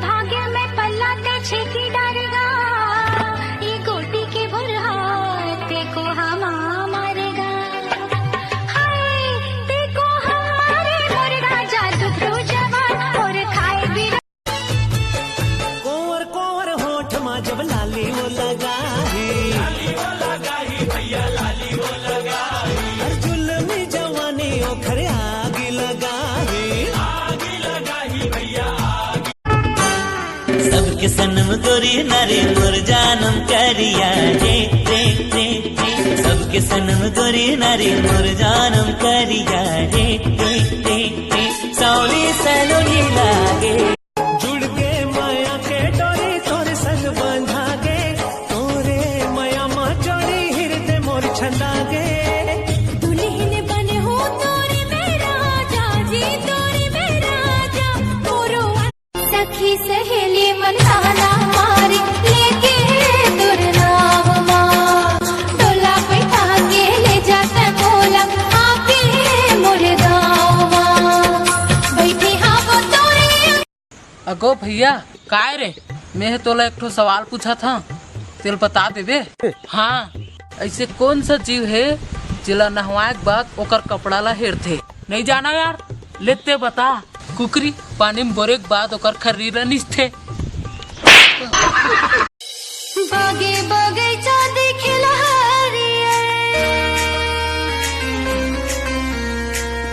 भाग्य में पल्ला ते छेकी डारेगा, ये गोटी के बुरहाते को हम मारेगा। हाय देखो हमारे मुर्गा जादू तो जवान और खाए भी। कोवर कोवर होठ मा जब लाली वो लगाही भैया, लाली वो लगाही। जुल्मी जवानी ओखरे आगी लगाही भैया। सबके सनम गोरी नारी मोर जानम करिया रे रे रे रे। सबके सनम गोरी नारी मोर जानम करिया रे रे रे रे। सौली सलोनी लागे जुड़ के माया के डोरी तोरे संग बंधा गे। तोरे माया मा जोड़ी हृदय मोर छंदा गे। दुल्हन बने हो तोरे मेरा जाजी, तोरे मेरा जा मोरो। सखी सहेली मनाना मारी लेके दूर नाव माँ, डोला बैठा के ले जाता मोला आके मोरे गाँव माँ। बैठी हाँ वो तोरे। अगो भैया काय रे, मैं तोला एक ठो सवाल पूछा था, तेल बता देबे? हाँ, ऐसे कौन सा जीव है जिला नहवाए के बाद ओकर कपड़ा ला हेरथे? नहीं जाना यार, लेते बता। कुकरी पानी में बोरे के बाद ओकर खरीरा निस्थे। बागे बगीचा दिखला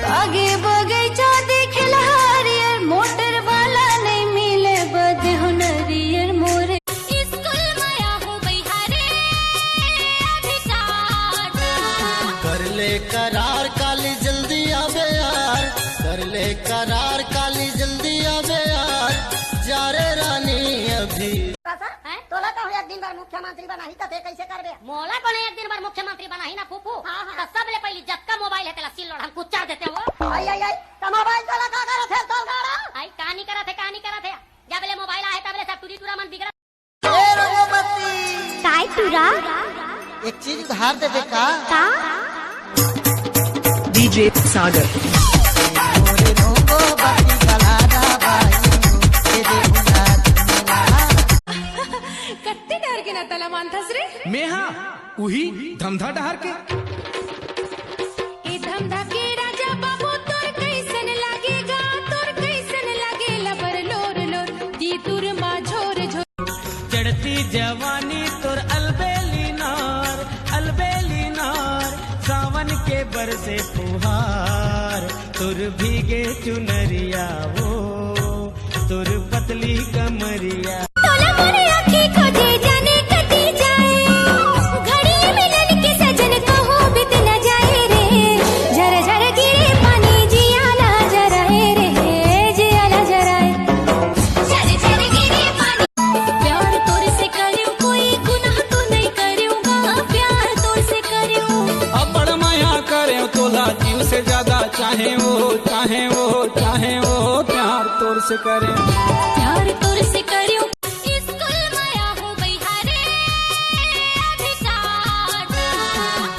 बागे बगीचा दिखला हरियर, मोटर वाला नहीं मिले बद हुनरियर मोरे। स्कूल माया हो बिहारे अभी साथ। कर ले करार काली जल्दी आवे यार। कर ले करार काली जल्दी आवे यार। जा रे रानी अभी। तोला तो एक दिन बार मुख्यमंत्री बनाही तो कैसे करबे? मोला कोने एक दिन बार मुख्यमंत्री बनाही ना फूफू। तो सबले पहले जक्का मोबाइल है तेला सिल लोड हम कुच्चा देते हो। आई आई आई तो मोबाइल तोला का करत है तो गाड़ा? आई कहानी करत है जबले मोबाइल आए तबले सब टूटी टूरा मन बिगड़ा। ए रघुपति काय टूरा? एक चीज उधार दे का? DJ Sagar. मोरे रोगो बाती गलादा बाई दे दे उधार मिला। कत्ते डर के ना तला मानथस रे? मैं हाँ उही धमधा डहार के। ए धमधा के राजा बाबू तोर कैसन लागेगा, तोर कैसन लागेला बर लोर लोर जी तुर मा झोर झोर। चढ़ती जवानी तोर अलबेली नार। सावन के बरसे फुहार तुर भीगे चुनरिया वो तुर पतली कमरिया। तोला मोरे आँखें खोजे जाने कटी जाए, घड़ी मिलन के सजन कहो बीत न जाए रे। झर झर गिरे पानी जियाला जराए रे, जियाला जराए। झर झर गिरे पानी। प्यार तोर से करियो कोई गुनाह तो नहीं करूँगा, प्यार तोर से करियो। अब बड़ माया करे तोला जीव से ज्यादा चाहे वो प्यार तोर से करे। प्यार तोर से करियो। स्कूल माया हो बिहारे अभी साथ।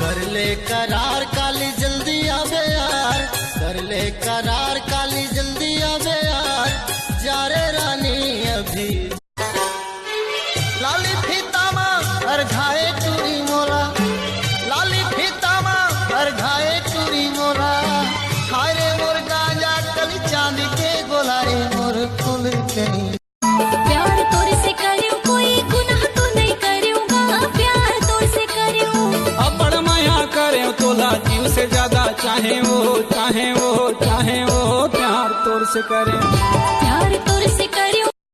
कर ले करार काली जल्दी आवे यार। कर ले करार काली जल्दी आवे यार। जा रे रानी अभी। लाली फीतामा हर घाए चूड़ी मोरा। लाली फीतामा हर घाए चूड़ी मोरा। हाय रे मोर गांजा कली चांदी के गोला रे मोर फूल कहीं। प्यार तोर से करियो कोई गुनाह तो नहीं करूँगा, प्यार तोर से करियो। अब बड़ माया करे तोला जीव से ज्यादा चाहे वो प्यार तोर से करे।